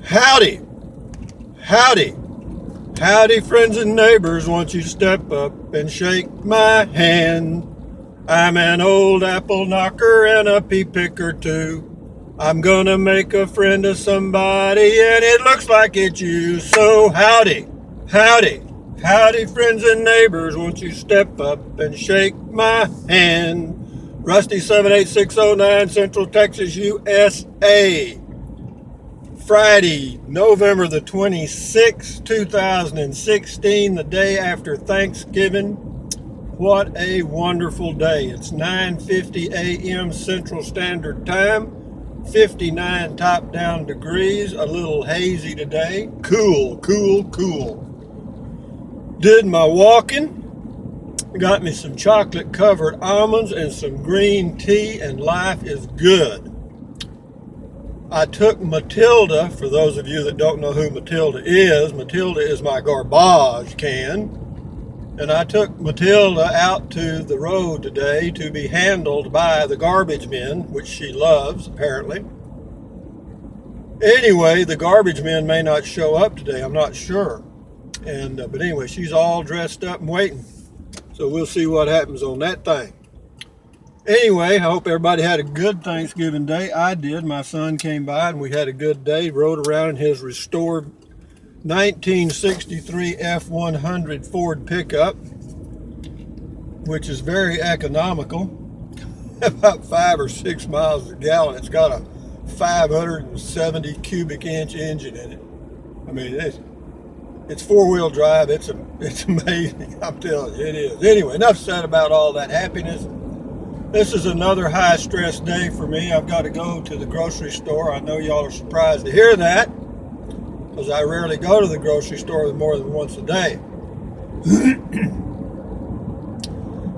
Howdy, howdy, howdy, friends and neighbors. Won't you step up and shake my hand? I'm an old apple knocker and a pea picker too. I'm gonna make a friend of somebody, and it looks like it's you. So howdy, howdy, howdy, friends and neighbors. Won't you step up and shake my hand? Rusty 78609, Central Texas, USA. Friday, November the 26th, 2016, the day after Thanksgiving. What a wonderful day. It's 9:50 a.m. Central Standard Time, 59 top-down degrees, a little hazy today. Cool, cool, cool. Did my walking, got me some chocolate-covered almonds and some green tea, and life is good. I took Matilda, for those of you that don't know who Matilda is my garbage can. And I took Matilda out to the road today to be handled by the garbage men, which she loves, apparently. Anyway, the garbage men may not show up today, I'm not sure. But anyway, she's all dressed up and waiting. So we'll see what happens on that thing. Anyway, I hope everybody had a good Thanksgiving Day. I did. My son came by and we had a good day. Rode around in his restored 1963 F100 Ford pickup, which is very economical. About 5 or 6 miles a gallon. It's got a 570 cubic inch engine in it. I mean, it's four-wheel drive. It's amazing. I'm telling you, it is. Anyway, enough said about all that happiness. This is another high-stress day for me. I've got to go to the grocery store. I know y'all are surprised to hear that, because I rarely go to the grocery store more than once a day.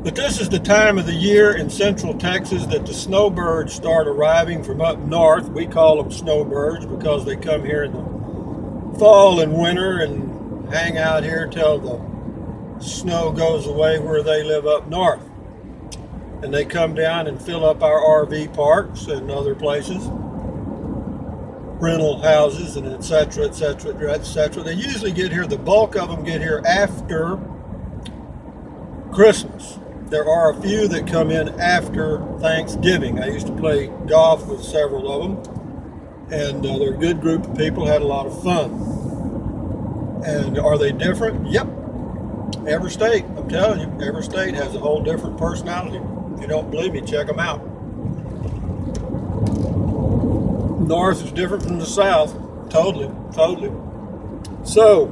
But this is the time of the year in Central Texas that the snowbirds start arriving from up north. We call them snowbirds because they come here in the fall and winter and hang out here till the snow goes away where they live up north. And they come down and fill up our RV parks and other places, rental houses, and etc., etc., etc. They usually get here, the bulk of them get here after Christmas. There are a few that come in after Thanksgiving. I used to play golf with several of them, and they're a good group of people, had a lot of fun. And are they different? Yep. Every state, I'm telling you, every state has a whole different personality. If you don't believe me, check them out. North is different from the south. Totally. So,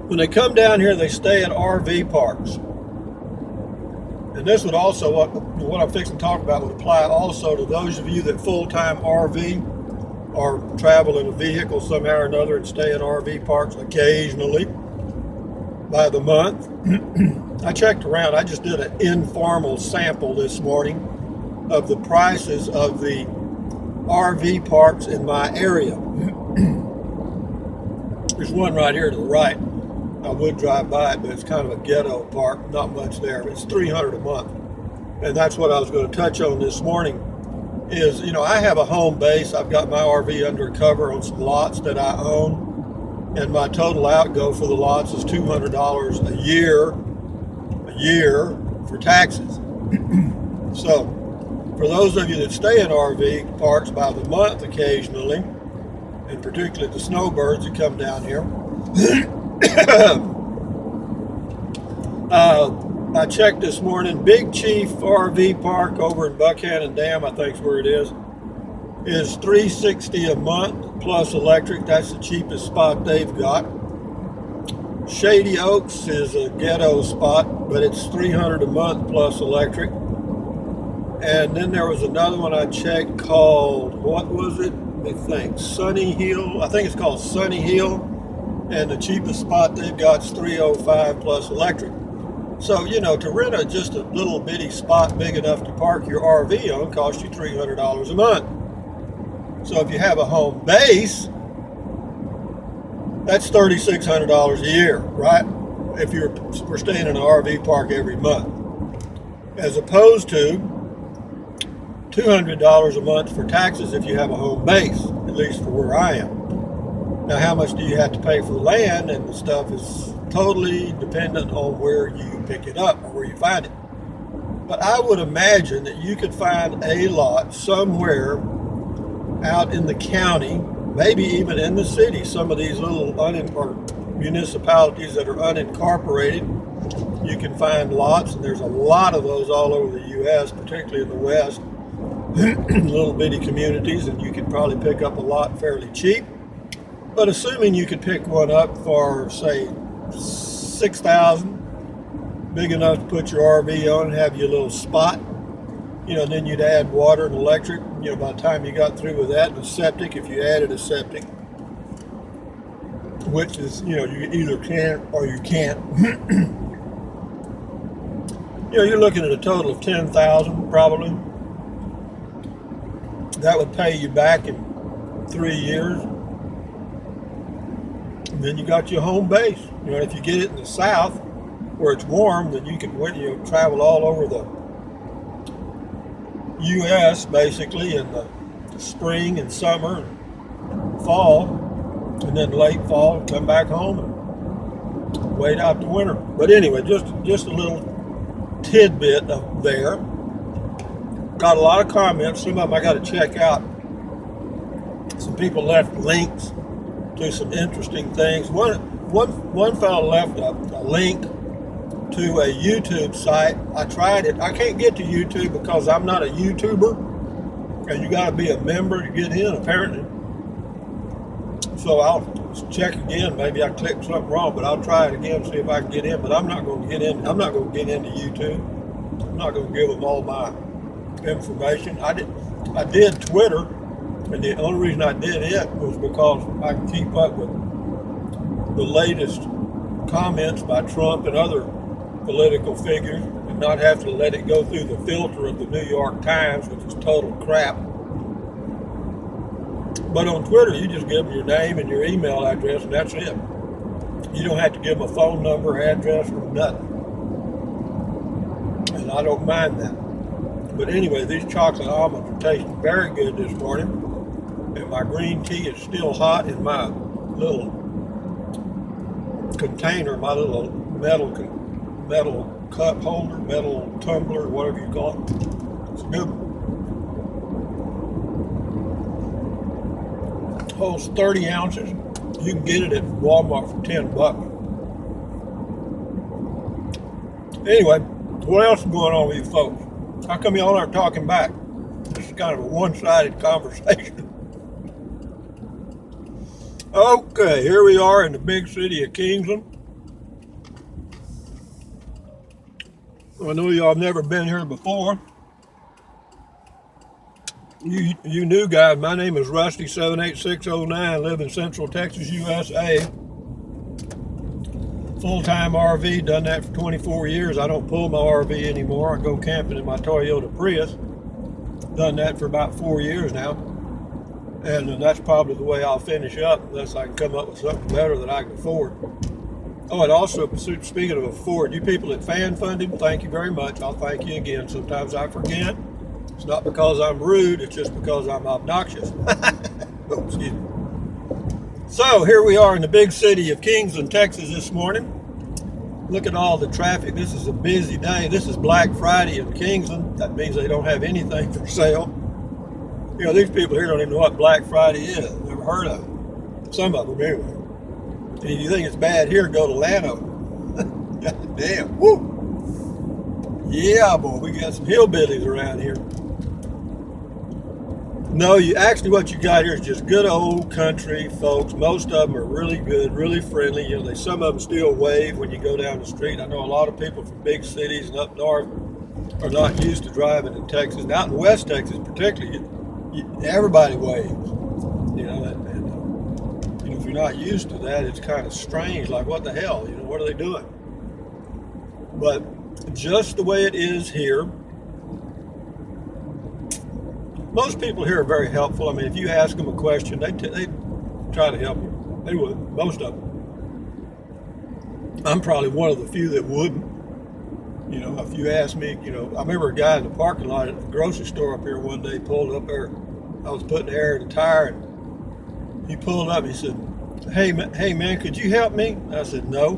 when they come down here, they stay at RV parks. And this would also, what I'm fixing to talk about would apply also to those of you that full-time RV or travel in a vehicle somehow or another and stay in RV parks occasionally by the month. I checked around. I just did an informal sample this morning of the prices of the RV parks in my area. There's one right here to the right. I would drive by it, but it's kind of a ghetto park. Not much there. It's $300 a month. And that's what I was going to touch on this morning is, I have a home base. I've got my RV under cover on some lots that I own. And my total outgo for the lots is $200 a year for taxes. So, for those of you that stay in RV parks by the month occasionally, and particularly the snowbirds that come down here, I checked this morning. Big Chief RV Park over in Buchanan Dam, I think is where it is $360 a month plus electric. That's the cheapest spot they've got. Shady Oaks is a ghetto spot, but it's $300 a month plus electric. And then there was another one I checked called, what was it? Let me think. Sunny Hill. I think it's called Sunny Hill. And the cheapest spot they've got is $305 plus electric. So, to rent just a little bitty spot big enough to park your RV on costs you $300 a month. So if you have a home base, that's $3,600 a year, right? If we're staying in an RV park every month, as opposed to $200 a month for taxes if you have a home base, at least for where I am. Now, how much do you have to pay for land and the stuff is totally dependent on where you pick it up or where you find it. But I would imagine that you could find a lot somewhere out in the county, maybe even in the city. Some of these little municipalities that are unincorporated, you can find lots, and there's a lot of those all over the U.S., particularly in the West, little bitty communities, and you can probably pick up a lot fairly cheap. But assuming you could pick one up for, say, $6,000, big enough to put your RV on and have your little spot, then you'd add water and electric, by the time you got through with that, and a septic, if you added a septic, which is, you either can or you can't. You're looking at a total of $10,000 probably. That would pay you back in 3 years. And then you got your home base. If you get it in the South where it's warm, then you can travel all over the U.S. basically in the spring and summer and fall, and then late fall, come back home and wait out the winter. But anyway, just a little tidbit of there. Got a lot of comments. Some of them I got to check out. Some people left links to some interesting things. One fellow left a link to a YouTube site. I tried it. I can't get to YouTube because I'm not a YouTuber, and you got to be a member to get in apparently. So I'll check again. Maybe I clicked something wrong, but I'll try it again, see if I can get in. But I'm not going to get in. I'm not going to get into YouTube. I'm not going to give them all my information. I did Twitter, and the only reason I did it was because I can keep up with the latest comments by Trump and other political figures and not have to let it go through the filter of the New York Times, which is total crap. But on Twitter, you just give them your name and your email address, and that's it. You don't have to give them a phone number, address, or nothing. And I don't mind that. But anyway, these chocolate almonds are tasting very good this morning. And my green tea is still hot in my little container, my little metal cup holder, metal tumbler, whatever you call it. It's good. Holds 30 ounces. You can get it at Walmart for $10. Anyway, what else is going on with you folks? How come y'all aren't talking back? This is kind of a one-sided conversation. Okay, here we are in the big city of Kingsland. I know y'all have never been here before. You new guys, my name is Rusty 78609, live in Central Texas, USA. Full-time RV, done that for 24 years. I don't pull my RV anymore. I go camping in my Toyota Prius. Done that for about 4 years now. And that's probably the way I'll finish up unless I can come up with something better that I can afford. Oh, and also, speaking of afford, you people that fan funded, thank you very much. I'll thank you again. Sometimes I forget. It's not because I'm rude, it's just because I'm obnoxious. Oh, excuse me. So here we are in the big city of Kingsland, Texas this morning. Look at all the traffic. This is a busy day. This is Black Friday in Kingsland. That means they don't have anything for sale. These people here don't even know what Black Friday is. Never heard of it. Some of them anyway. And if you think it's bad here, go to Lano. God damn. Woo! Yeah, boy, we got some hillbillies around here. No, what you got here is just good old country folks. Most of them are really good, really friendly. Some of them still wave when you go down the street. I know a lot of people from big cities and up north are not used to driving in Texas. And out in West Texas particularly, everybody waves. If you're not used to that, it's kind of strange. Like, what the hell? What are they doing? But just the way it is here. Most people here are very helpful. I mean, if you ask them a question, they try to help you. They would, most of them. I'm probably one of the few that wouldn't. If you ask me, I remember a guy in the parking lot at the grocery store up here one day pulled up there. I was putting air in the tire, and he pulled up and he said, Hey man, could you help me? I said, no.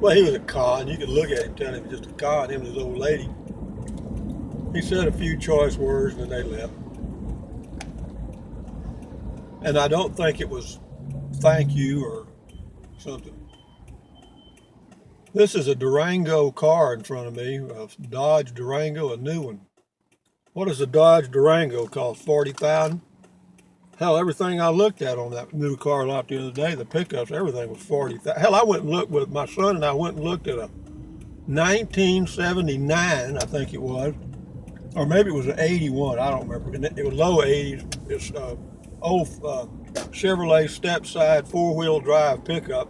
Well, he was a con. You could look at him, tell him he was just a con, him and his old lady. He said a few choice words and then they left. And I don't think it was thank you or something. This is a Durango car in front of me, a Dodge Durango, a new one. What does a Dodge Durango cost? 40,000? Hell, everything I looked at on that new car lot the other day, the pickups, everything was 40,000. Hell, I went and looked with my son and I went and looked at a 1979, I think it was, or maybe it was an 81. I don't remember. It was low 80s. It's old Chevrolet step-side four-wheel drive pickup.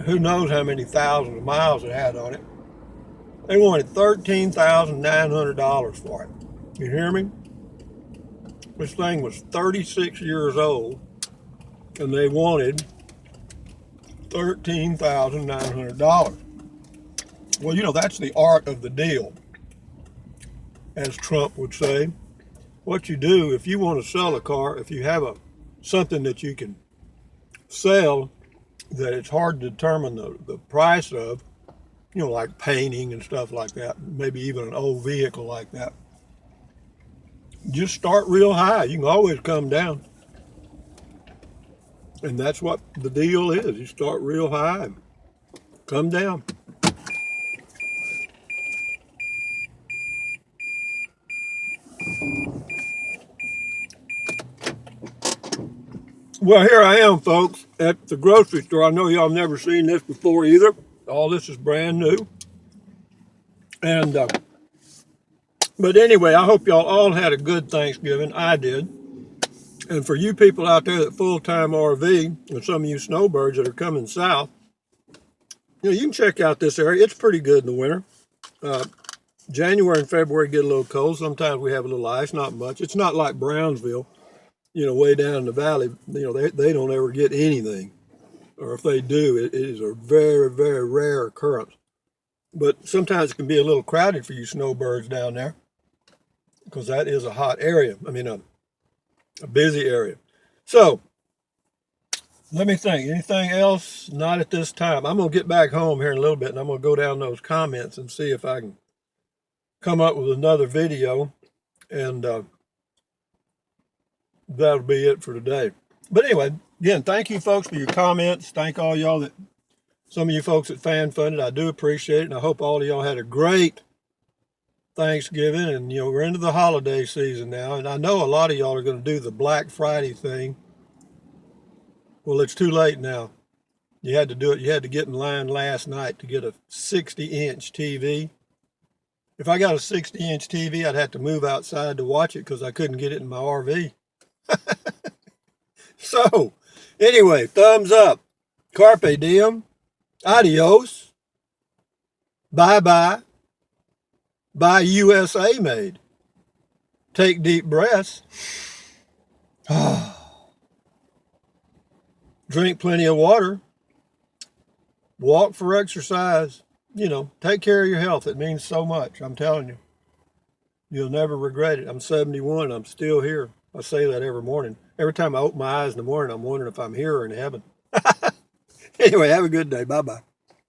Who knows how many thousands of miles it had on it. They wanted $13,900 for it. You hear me? This thing was 36 years old, and they wanted $13,900. Well, you know, that's the art of the deal, as Trump would say. What you do, if you want to sell a car, if you have something that you can sell that it's hard to determine the price of, you know, like painting and stuff like that, maybe even an old vehicle like that, just start real high. You can always come down. And that's what the deal is. You start real high and come down. Well, here I am, folks, at the grocery store. I know y'all have never seen this before either. All this is brand new. And, but anyway, I hope y'all all had a good Thanksgiving. I did. And for you people out there that full-time RV, and some of you snowbirds that are coming south, you know, you can check out this area. It's pretty good in the winter. January and February get a little cold. Sometimes we have a little ice, not much. It's not like Brownsville, you know, way down in the valley. You know, they don't ever get anything. Or if they do, it is a very, very rare occurrence. But sometimes it can be a little crowded for you snowbirds down there, because that is a hot area. I mean, a busy area. So, let me think. Anything else? Not at this time. I'm going to get back home here in a little bit, and I'm going to go down those comments and see if I can come up with another video, and that'll be it for today. But anyway, again, thank you folks for your comments. Thank all y'all that, some of you folks that fan funded. I do appreciate it, and I hope all of y'all had a great Thanksgiving. And you know, we're into the holiday season now, and I know a lot of y'all are going to do the Black Friday thing. Well, it's too late now. You had to do it. You had to get in line last night to get a 60-inch TV. If I got a 60-inch TV, I'd have to move outside to watch it because I couldn't get it in my RV. So, anyway, thumbs up. Carpe diem. Adios. Bye-bye. Buy USA made. Take deep breaths. Drink plenty of water. Walk for exercise. You know, take care of your health. It means so much. I'm telling you. You'll never regret it. I'm 71. I'm still here. I say that every morning. Every time I open my eyes in the morning, I'm wondering if I'm here or in heaven. Anyway, have a good day. Bye-bye.